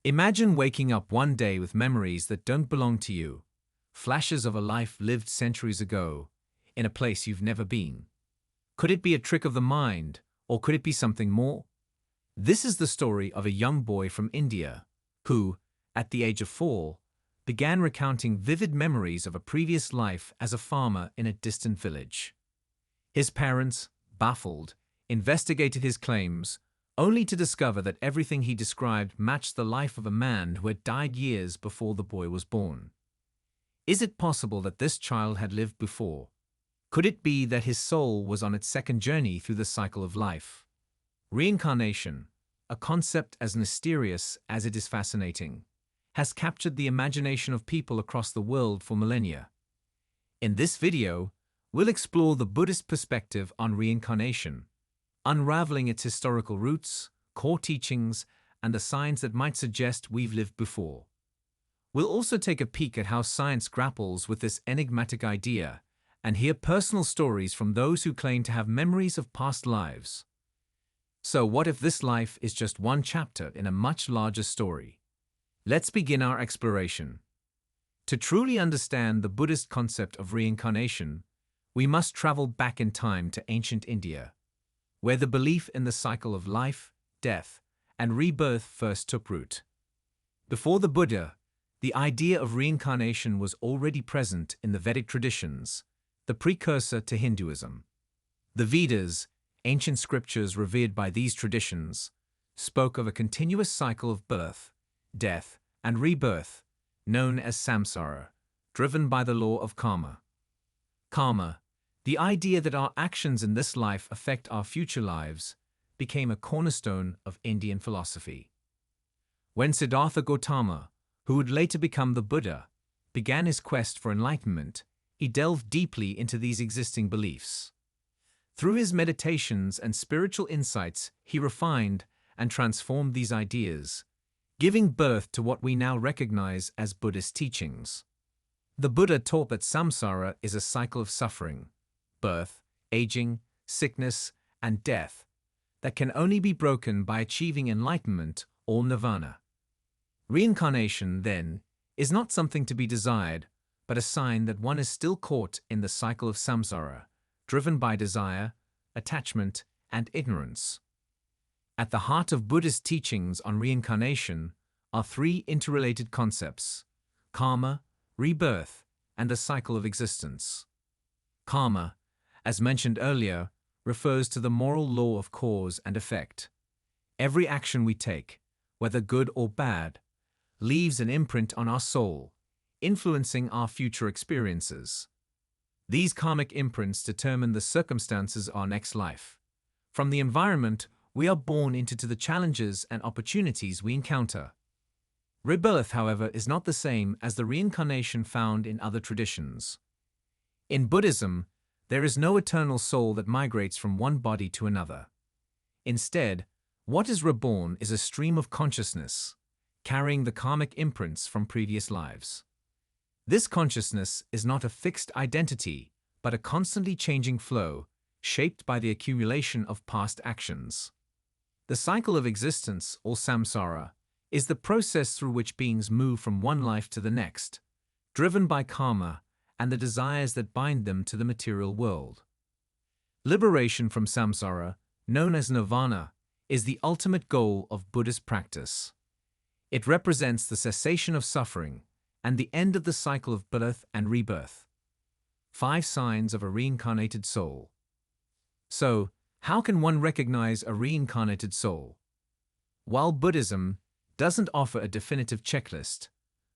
Imagine waking up one day with memories that don't belong to you, flashes of a life lived centuries ago, in a place you've never been. Could it be a trick of the mind, or could it be something more? This is the story of a young boy from India, who, at the age of 4, began recounting vivid memories of a previous life as a farmer in a distant village. His parents, baffled, investigated his claims, only to discover that everything he described matched the life of a man who had died years before the boy was born. Is it possible that this child had lived before? Could it be that his soul was on its second journey through the cycle of life? Reincarnation, a concept as mysterious as it is fascinating, has captured the imagination of people across the world for millennia. In this video, we'll explore the Buddhist perspective on reincarnation, unraveling its historical roots, core teachings, and the signs that might suggest we've lived before. We'll also take a peek at how science grapples with this enigmatic idea and hear personal stories from those who claim to have memories of past lives. So what if this life is just one chapter in a much larger story? Let's begin our exploration. To truly understand the Buddhist concept of reincarnation, we must travel back in time to ancient India, where the belief in the cycle of life, death, and rebirth first took root. Before the Buddha, the idea of reincarnation was already present in the Vedic traditions, the precursor to Hinduism. The Vedas, ancient scriptures revered by these traditions, spoke of a continuous cycle of birth, death, and rebirth, known as samsara, driven by the law of karma. Karma, the idea that our actions in this life affect our future lives, became a cornerstone of Indian philosophy. When Siddhartha Gautama, who would later become the Buddha, began his quest for enlightenment, he delved deeply into these existing beliefs. Through his meditations and spiritual insights, he refined and transformed these ideas, giving birth to what we now recognize as Buddhist teachings. The Buddha taught that samsara is a cycle of suffering, birth, aging, sickness, and death that can only be broken by achieving enlightenment or nirvana. Reincarnation, then, is not something to be desired, but a sign that one is still caught in the cycle of samsara, driven by desire, attachment, and ignorance. At the heart of Buddhist teachings on reincarnation are three interrelated concepts: karma, rebirth, and the cycle of existence. Karma, as mentioned earlier, refers to the moral law of cause and effect. Every action we take, whether good or bad, leaves an imprint on our soul, influencing our future experiences. These karmic imprints determine the circumstances of our next life. From the environment we are born into to the challenges and opportunities we encounter. Rebirth, however, is not the same as the reincarnation found in other traditions. In Buddhism, there is no eternal soul that migrates from one body to another. Instead, what is reborn is a stream of consciousness, carrying the karmic imprints from previous lives. This consciousness is not a fixed identity, but a constantly changing flow, shaped by the accumulation of past actions. The cycle of existence, or samsara, is the process through which beings move from one life to the next, driven by karma and the desires that bind them to the material world. Liberation from samsara, known as nirvana, is the ultimate goal of Buddhist practice. It represents the cessation of suffering and the end of the cycle of birth and rebirth. 5 signs of a reincarnated soul. So, how can one recognize a reincarnated soul? While Buddhism doesn't offer a definitive checklist,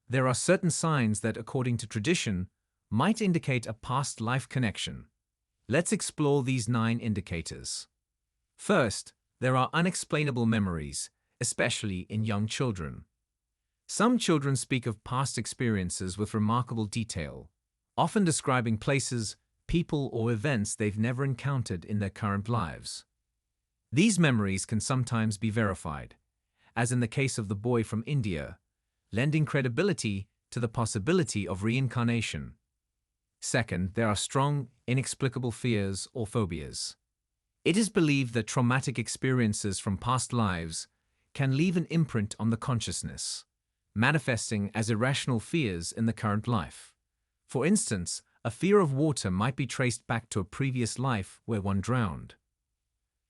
there are certain signs that, according to tradition, might indicate a past life connection. Let's explore these 9 indicators. First, there are unexplainable memories, especially in young children. Some children speak of past experiences with remarkable detail, often describing places, people, or events they've never encountered in their current lives. These memories can sometimes be verified, as in the case of the boy from India, lending credibility to the possibility of reincarnation. Second, there are strong, inexplicable fears or phobias. It is believed that traumatic experiences from past lives can leave an imprint on the consciousness, manifesting as irrational fears in the current life. For instance, a fear of water might be traced back to a previous life where one drowned.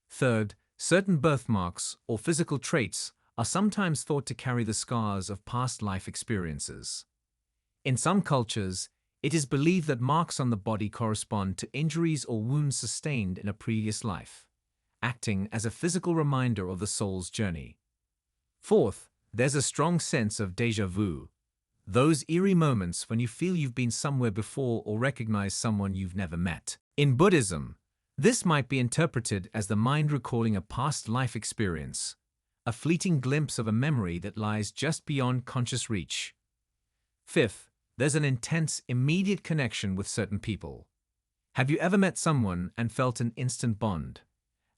Third, certain birthmarks or physical traits are sometimes thought to carry the scars of past life experiences. In some cultures, it is believed that marks on the body correspond to injuries or wounds sustained in a previous life, acting as a physical reminder of the soul's journey. Fourth, there's a strong sense of déjà vu, those eerie moments when you feel you've been somewhere before or recognize someone you've never met. In Buddhism, this might be interpreted as the mind recalling a past life experience, a fleeting glimpse of a memory that lies just beyond conscious reach. Fifth, there's an intense, immediate connection with certain people. Have you ever met someone and felt an instant bond,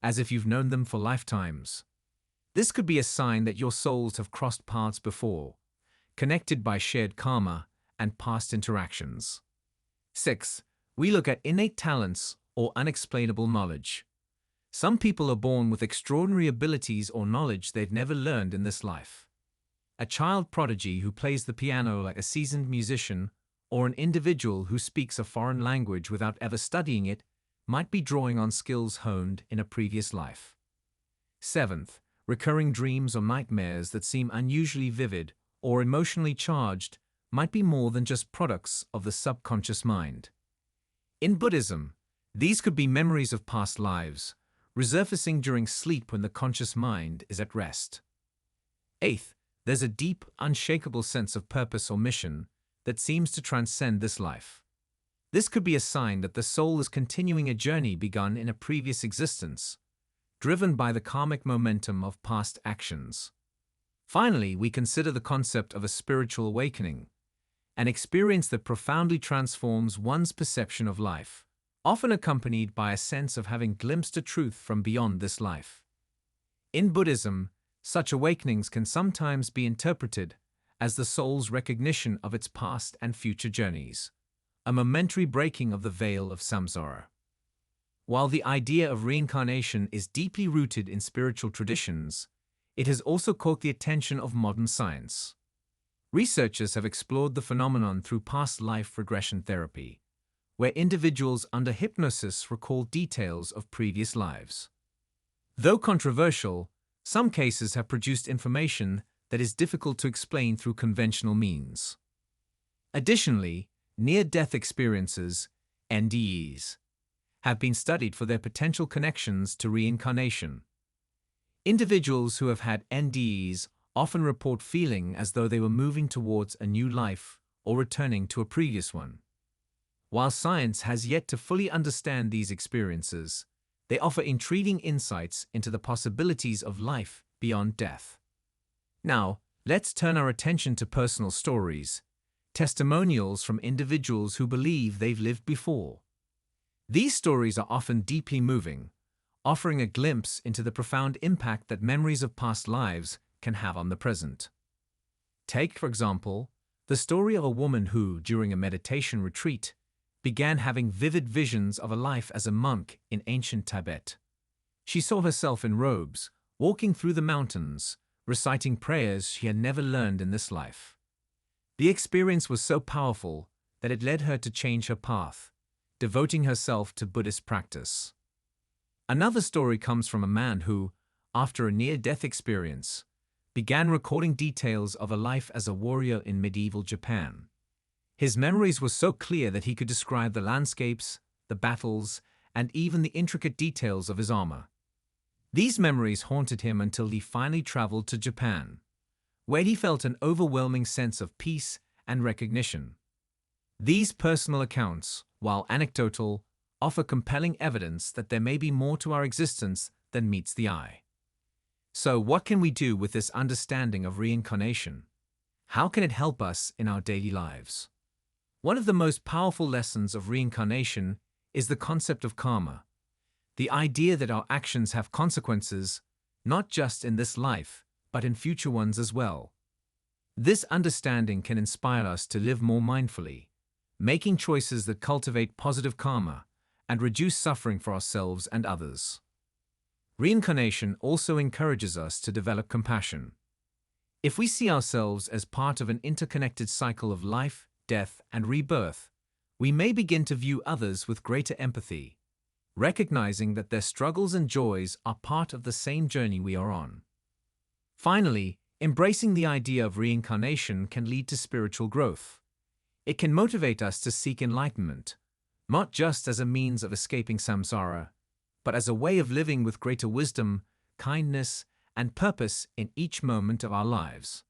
as if you've known them for lifetimes? This could be a sign that your souls have crossed paths before, connected by shared karma and past interactions. Sixth, we look at innate talents or unexplainable knowledge. Some people are born with extraordinary abilities or knowledge they've never learned in this life. A child prodigy who plays the piano like a seasoned musician, or an individual who speaks a foreign language without ever studying it, might be drawing on skills honed in a previous life. Seventh, recurring dreams or nightmares that seem unusually vivid or emotionally charged might be more than just products of the subconscious mind. In Buddhism, these could be memories of past lives, resurfacing during sleep when the conscious mind is at rest. Eighth, there's a deep, unshakable sense of purpose or mission that seems to transcend this life. This could be a sign that the soul is continuing a journey begun in a previous existence, driven by the karmic momentum of past actions. Finally, we consider the concept of a spiritual awakening, an experience that profoundly transforms one's perception of life, often accompanied by a sense of having glimpsed a truth from beyond this life. In Buddhism, such awakenings can sometimes be interpreted as the soul's recognition of its past and future journeys, a momentary breaking of the veil of samsara. While the idea of reincarnation is deeply rooted in spiritual traditions, it has also caught the attention of modern science. Researchers have explored the phenomenon through past life regression therapy, where individuals under hypnosis recall details of previous lives. Though controversial, some cases have produced information that is difficult to explain through conventional means. Additionally, near-death experiences, NDEs, have been studied for their potential connections to reincarnation. Individuals who have had NDEs often report feeling as though they were moving towards a new life or returning to a previous one. While science has yet to fully understand these experiences, they offer intriguing insights into the possibilities of life beyond death. Now, let's turn our attention to personal stories, testimonials from individuals who believe they've lived before. These stories are often deeply moving, offering a glimpse into the profound impact that memories of past lives can have on the present. Take, for example, the story of a woman who, during a meditation retreat, began having vivid visions of a life as a monk in ancient Tibet. She saw herself in robes, walking through the mountains, reciting prayers she had never learned in this life. The experience was so powerful that it led her to change her path, devoting herself to Buddhist practice. Another story comes from a man who, after a near-death experience, began recalling details of a life as a warrior in medieval Japan. His memories were so clear that he could describe the landscapes, the battles, and even the intricate details of his armor. These memories haunted him until he finally traveled to Japan, where he felt an overwhelming sense of peace and recognition. These personal accounts, while anecdotal, offer compelling evidence that there may be more to our existence than meets the eye. So, what can we do with this understanding of reincarnation? How can it help us in our daily lives? One of the most powerful lessons of reincarnation is the concept of karma, the idea that our actions have consequences, not just in this life, but in future ones as well. This understanding can inspire us to live more mindfully, making choices that cultivate positive karma and reduce suffering for ourselves and others. Reincarnation also encourages us to develop compassion. If we see ourselves as part of an interconnected cycle of life, death, and rebirth, we may begin to view others with greater empathy, recognizing that their struggles and joys are part of the same journey we are on. Finally, embracing the idea of reincarnation can lead to spiritual growth. It can motivate us to seek enlightenment, not just as a means of escaping samsara, but as a way of living with greater wisdom, kindness, and purpose in each moment of our lives.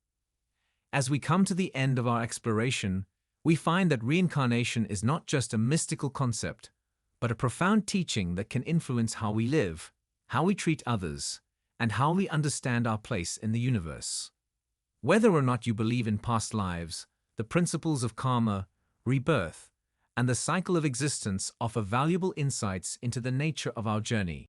As we come to the end of our exploration, we find that reincarnation is not just a mystical concept, but a profound teaching that can influence how we live, how we treat others, and how we understand our place in the universe. Whether or not you believe in past lives, the principles of karma, rebirth, and the cycle of existence offer valuable insights into the nature of our journey.